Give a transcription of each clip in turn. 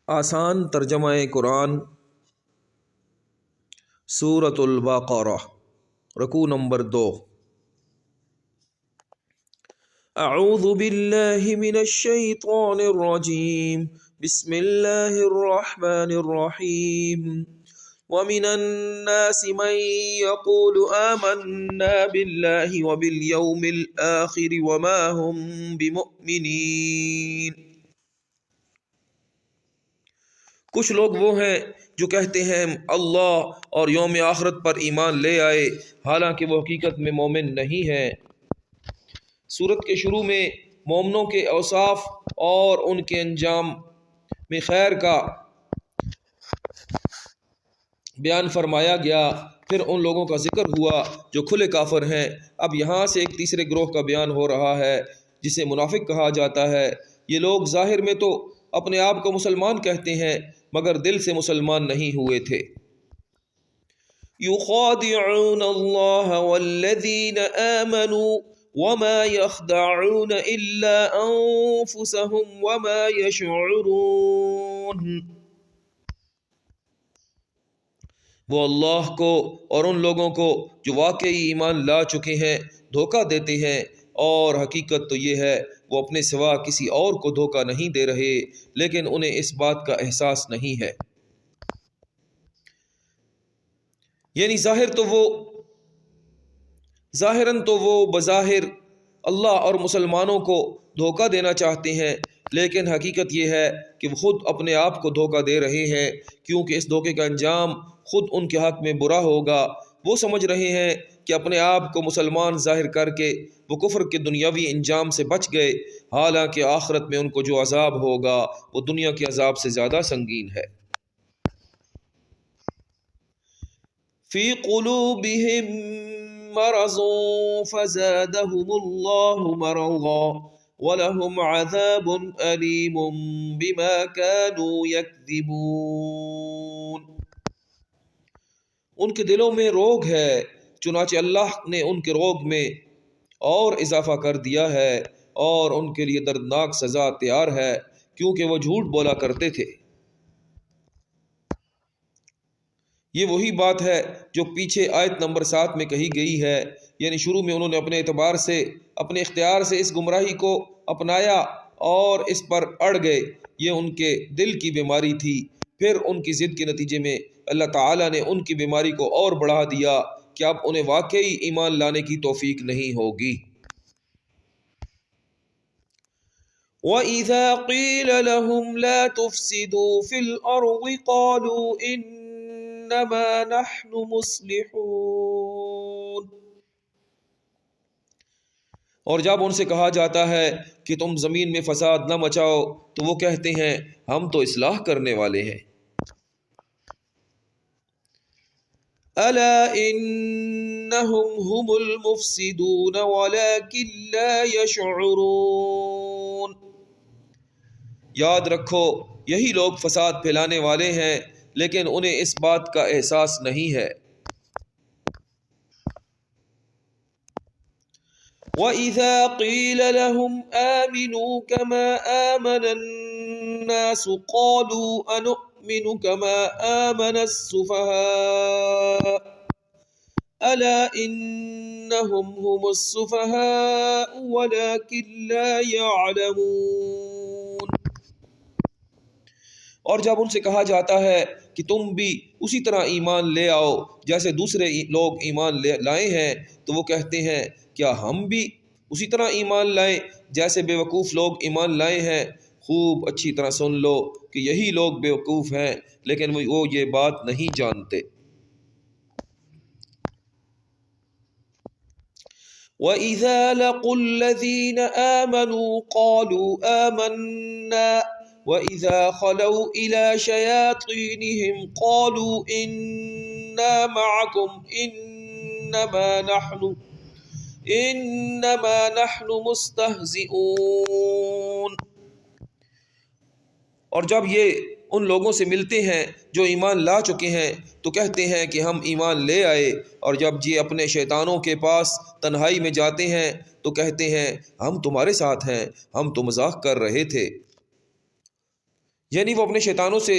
آسان ترجمہ قرآن سورۃ البقرہ رکوع نمبر 2۔ اعوذ باللہ من الشیطان الرجیم بسم اللہ الرحمن الرحیم ومن الناس من يقول آمنا باللہ وبالیوم الآخر وما هم بمؤمنین۔ کچھ لوگ وہ ہیں جو کہتے ہیں اللہ اور یوم آخرت پر ایمان لے آئے، حالانکہ وہ حقیقت میں مومن نہیں ہیں۔ سورت کے شروع میں مومنوں کے اوصاف اور ان کے انجام میں خیر کا بیان فرمایا گیا، پھر ان لوگوں کا ذکر ہوا جو کھلے کافر ہیں۔ اب یہاں سے ایک تیسرے گروہ کا بیان ہو رہا ہے جسے منافق کہا جاتا ہے۔ یہ لوگ ظاہر میں تو اپنے آپ کو مسلمان کہتے ہیں مگر دل سے مسلمان نہیں ہوئے تھے۔ یخادعون اللہ والذین آمنوا وما يخدعون الا انفسهم وما يشعرون۔ وہ اللہ کو اور ان لوگوں کو جو واقعی ایمان لا چکے ہیں دھوکہ دیتے ہیں، اور حقیقت تو یہ ہے وہ اپنے سوا کسی اور کو دھوکہ نہیں دے رہے، لیکن انہیں اس بات کا احساس نہیں ہے۔ یعنی ظاہراً تو وہ بظاہر اللہ اور مسلمانوں کو دھوکہ دینا چاہتے ہیں، لیکن حقیقت یہ ہے کہ وہ خود اپنے آپ کو دھوکہ دے رہے ہیں، کیونکہ اس دھوکے کا انجام خود ان کے حق میں برا ہوگا۔ وہ سمجھ رہے ہیں کہ اپنے آپ کو مسلمان ظاہر کر کے وہ کفر کے دنیاوی انجام سے بچ گئے، حالانکہ آخرت میں ان کو جو عذاب ہوگا وہ دنیا کے عذاب سے زیادہ سنگین ہے۔ فی قلوبہم مرض فزادہم اللہ مرضا وَلَهُمْ عَذَابٌ أَلِيمٌ بِمَا كَانُوا يَكْذِبُونَ۔ ان کے دلوں میں روگ ہے، چنانچہ اللہ نے ان کے روگ میں اور اضافہ کر دیا ہے، اور ان کے لیے دردناک سزا تیار ہے کیونکہ وہ جھوٹ بولا کرتے تھے۔ یہ وہی بات ہے جو پیچھے آیت نمبر 7 میں کہی گئی ہے، یعنی شروع میں انہوں نے اپنے اعتبار سے اپنے اختیار سے اس گمراہی کو اپنایا اور اس پر اڑ گئے۔ یہ ان کے دل کی بیماری تھی، پھر ان کی ضد کے نتیجے میں اللہ تعالیٰ نے ان کی بیماری کو اور بڑھا دیا کہ اب انہیں واقعی ایمان لانے کی توفیق نہیں ہوگی۔ وَإِذَا قِيلَ لَهُمْ لَا تُفْسِدُوا فِي الْأَرْضِ قَالُوا إِنَّمَا نَحْنُ مُصْلِحُونَ۔ اور جب ان سے کہا جاتا ہے کہ تم زمین میں فساد نہ مچاؤ تو وہ کہتے ہیں ہم تو اصلاح کرنے والے ہیں۔ الا انہم هم المفسدون ولكن لا يشعرون۔ یاد رکھو یہی لوگ فساد پھیلانے والے ہیں، لیکن انہیں اس بات کا احساس نہیں ہے۔ وَإِذَا قِيلَ لَهُمْ آمِنُوا كَمَا آمَنَ النَّاسُ قَالُوا أَنُؤْمِنُ كَمَا آمَنَ السُّفَهَاءُ أَلَا إِنَّهُمْ هُمُ السُّفَهَاءُ وَلَكِنْ لَا يَعْلَمُونَ۔ اور جب ان سے کہا جاتا ہے کہ تم بھی اسی طرح ایمان لے آؤ جیسے دوسرے لوگ ایمان لائے ہیں، تو وہ کہتے ہیں کیا ہم بھی اسی طرح ایمان لائیں جیسے بے وقوف لوگ ایمان لائے ہیں؟ خوب اچھی طرح سن لو کہ یہی لوگ بے وقوف ہیں، لیکن وہ یہ بات نہیں جانتے۔ وَإِذَا لَقُوا الَّذِينَ آمَنُوا قَالُوا آمَنَّا وَإِذَا خَلَوْا إِلَى شَيَاطِينِهِمْ قَالُوا إِنَّا مَعَكُمْ إِنَّمَا نَحْنُ مُسْتَهْزِئُونَ۔ اور جب یہ ان لوگوں سے ملتے ہیں جو ایمان لا چکے ہیں تو کہتے ہیں کہ ہم ایمان لے آئے، اور جب یہ اپنے شیطانوں کے پاس تنہائی میں جاتے ہیں تو کہتے ہیں ہم تمہارے ساتھ ہیں، ہم تو مذاق کر رہے تھے۔ یعنی وہ اپنے شیطانوں سے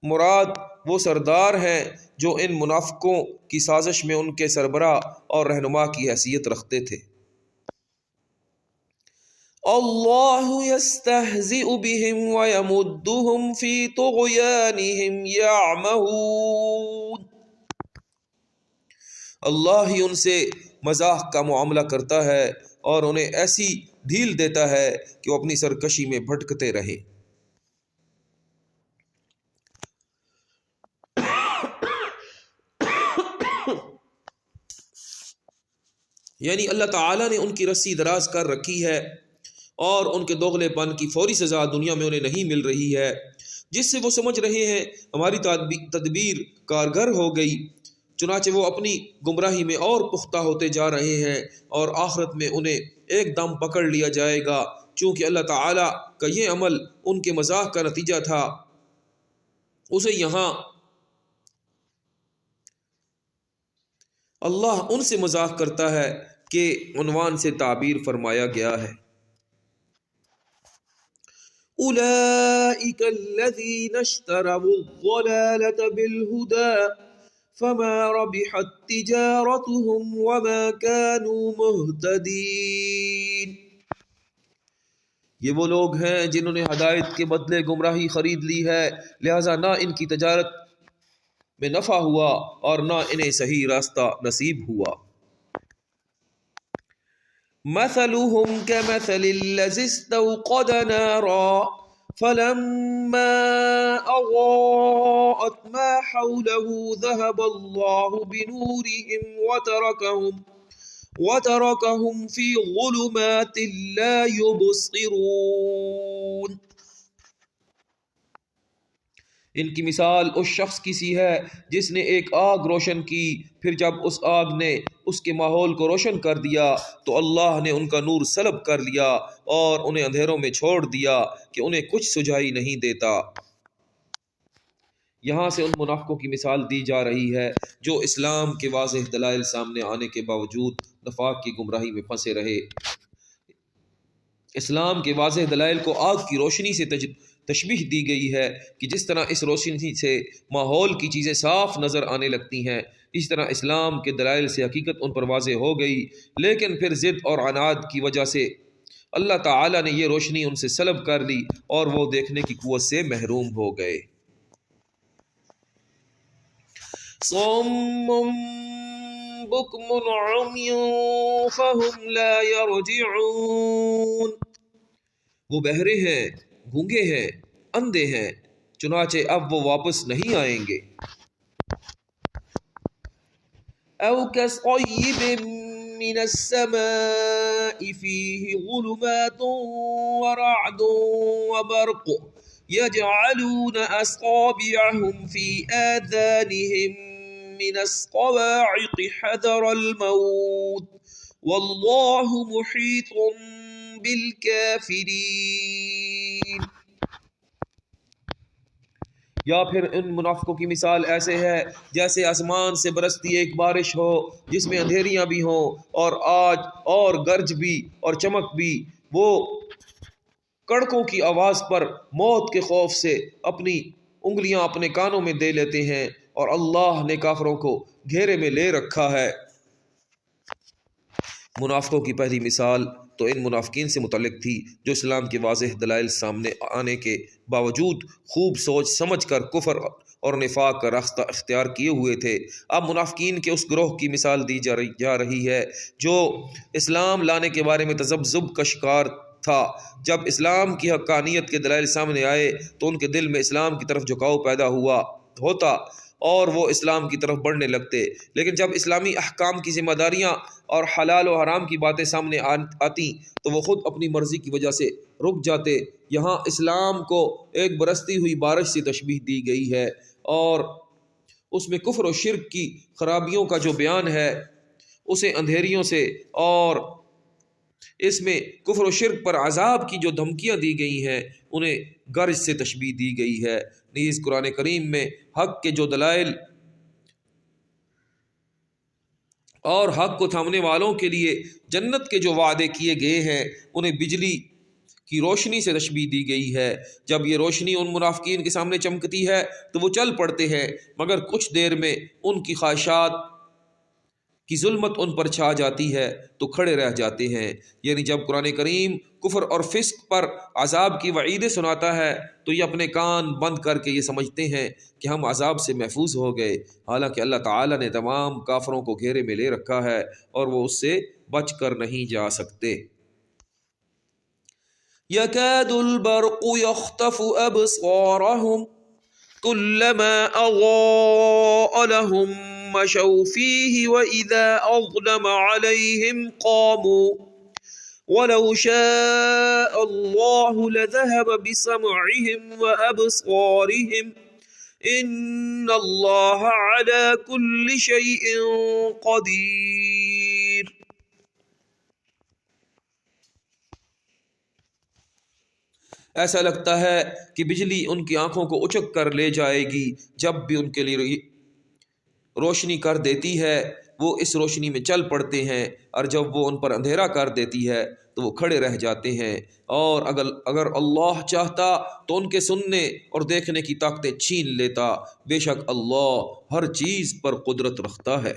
مراد وہ سردار ہیں جو ان منافقوں کی سازش میں ان کے سربراہ اور رہنما کی حیثیت رکھتے تھے۔ اللہ یستہزئ بہم ویمدہم فی طغیانہم یعمہون، اللہ ہی ان سے مزاح کا معاملہ کرتا ہے اور انہیں ایسی ڈھیل دیتا ہے کہ وہ اپنی سرکشی میں بھٹکتے رہیں۔ یعنی اللہ تعالیٰ نے ان کی رسی دراز کر رکھی ہے اور ان کے دوغلے پن کی فوری سزا دنیا میں انہیں نہیں مل رہی ہے، جس سے وہ سمجھ رہے ہیں ہماری تدبیر کارگر ہو گئی، چنانچہ وہ اپنی گمراہی میں اور پختہ ہوتے جا رہے ہیں اور آخرت میں انہیں ایک دم پکڑ لیا جائے گا، چونکہ اللہ تعالیٰ کا یہ عمل ان کے مذاق کا نتیجہ تھا۔ اسے یہاں اللہ ان سے مذاق کرتا ہے کہ عنوان سے تعبیر فرمایا گیا ہے، اولئک الذین اشتروا الضلالة بالہدى فما ربحت تجارتهم وما كانوا مہتدین، یہ وہ لوگ ہیں جنہوں نے ہدایت کے بدلے گمراہی خرید لی ہے، لہذا نہ ان کی تجارت میں نفع ہوا اور نہ انہیں صحیح راستہ نصیب ہوا۔ مثلهم كمثل الذي استوقد نارا فلما أضاءت ما حوله ذهب الله بنورهم وتركهم في ظلمات لا يبصرون، ان کی مثال اس شخص کی سی ہے جس نے ایک آگ روشن کی، پھر جب اس آگ نے اس کے ماحول کو روشن کر دیا تو اللہ نے ان کا نور سلب کر لیا اور انہیں اندھیروں میں چھوڑ دیا کہ انہیں کچھ سجائی نہیں دیتا۔ یہاں سے ان منافقوں کی مثال دی جا رہی ہے جو اسلام کے واضح دلائل سامنے آنے کے باوجود نفاق کی گمراہی میں پھنسے رہے۔ اسلام کے واضح دلائل کو آگ کی روشنی سے تشبیہ دی گئی ہے کہ جس طرح اس روشنی سے ماحول کی چیزیں صاف نظر آنے لگتی ہیں، اس طرح اسلام کے دلائل سے حقیقت ان پر واضح ہو گئی، لیکن پھر ضد اور عناد کی وجہ سے اللہ تعالیٰ نے یہ روشنی ان سے سلب کر لی اور وہ دیکھنے کی قوت سے محروم ہو گئے۔ صم بکم عمی فہم لا یرجعون، وہ بہرے ہیں، گونگے ہیں، اندھے ہیں، چنانچہ اب وہ واپس نہیں آئیں گے۔ او کصیب من السماء فیہ ظلمات ورعد وبرق یجعلون اصابعهم فی آذانهم من الصواعق حذر الموت واللہ محیط بالکافرین، یا پھر ان منافقوں کی مثال ایسے ہے جیسے آسمان سے برستی ایک بارش ہو جس میں اندھیریاں بھی ہوں اور آج اور گرج بھی اور چمک بھی، وہ کڑکوں کی آواز پر موت کے خوف سے اپنی انگلیاں اپنے کانوں میں دے لیتے ہیں، اور اللہ نے کافروں کو گھیرے میں لے رکھا ہے۔ منافقوں کی پہلی مثال تو ان منافقین سے متعلق تھی جو اسلام کے واضح دلائل سامنے آنے کے باوجود خوب سوچ سمجھ کر کفر اور نفاق کا راستہ اختیار کیے ہوئے تھے۔ اب منافقین کے اس گروہ کی مثال دی جا رہی ہے جو اسلام لانے کے بارے میں تذبذب کا شکار تھا۔ جب اسلام کی حقانیت کے دلائل سامنے آئے تو ان کے دل میں اسلام کی طرف جھکاؤ پیدا ہوتا اور وہ اسلام کی طرف بڑھنے لگتے، لیکن جب اسلامی احکام کی ذمہ داریاں اور حلال و حرام کی باتیں سامنے آتی تو وہ خود اپنی مرضی کی وجہ سے رک جاتے۔ یہاں اسلام کو ایک برستی ہوئی بارش سے تشبیہ دی گئی ہے اور اس میں کفر و شرک کی خرابیوں کا جو بیان ہے اسے اندھیریوں سے، اور اس میں کفر و شرک پر عذاب کی جو دھمکیاں دی گئی ہیں انہیں گرج سے تشبیہ دی گئی ہے۔ نیز قرآن کریم میں حق کے جو دلائل اور حق کو تھامنے والوں کے لیے جنت کے جو وعدے کیے گئے ہیں انہیں بجلی کی روشنی سے تشبیہ دی گئی ہے۔ جب یہ روشنی ان منافقین کے سامنے چمکتی ہے تو وہ چل پڑتے ہیں، مگر کچھ دیر میں ان کی خواہشات کی ظلمت ان پر چھا جاتی ہے تو کھڑے رہ جاتے ہیں۔ یعنی جب قرآن کریم کفر اور فسق پر عذاب کی وعیدیں سناتا ہے تو یہ اپنے کان بند کر کے یہ سمجھتے ہیں کہ ہم عذاب سے محفوظ ہو گئے، حالانکہ اللہ تعالیٰ نے تمام کافروں کو گھیرے میں لے رکھا ہے اور وہ اس سے بچ کر نہیں جا سکتے۔ يكاد البرق يخطف أبصارهم كلما أضاء لهم مشوا فيه وإذا أظلم عليهم قاموا ولو شاء الله لذهب بسمعهم وأبصارهم إن الله على كل شيء قدير۔ ایسا لگتا ہے کہ بجلی ان کی آنکھوں کو اچک کر لے جائے گی جب بھی ان کے لیے روشنی کر دیتی ہے وہ اس روشنی میں چل پڑتے ہیں، اور جب وہ ان پر اندھیرا کر دیتی ہے تو وہ کھڑے رہ جاتے ہیں۔ اور اگر اللہ چاہتا تو ان کے سننے اور دیکھنے کی طاقتیں چھین لیتا، بے شک اللہ ہر چیز پر قدرت رکھتا ہے۔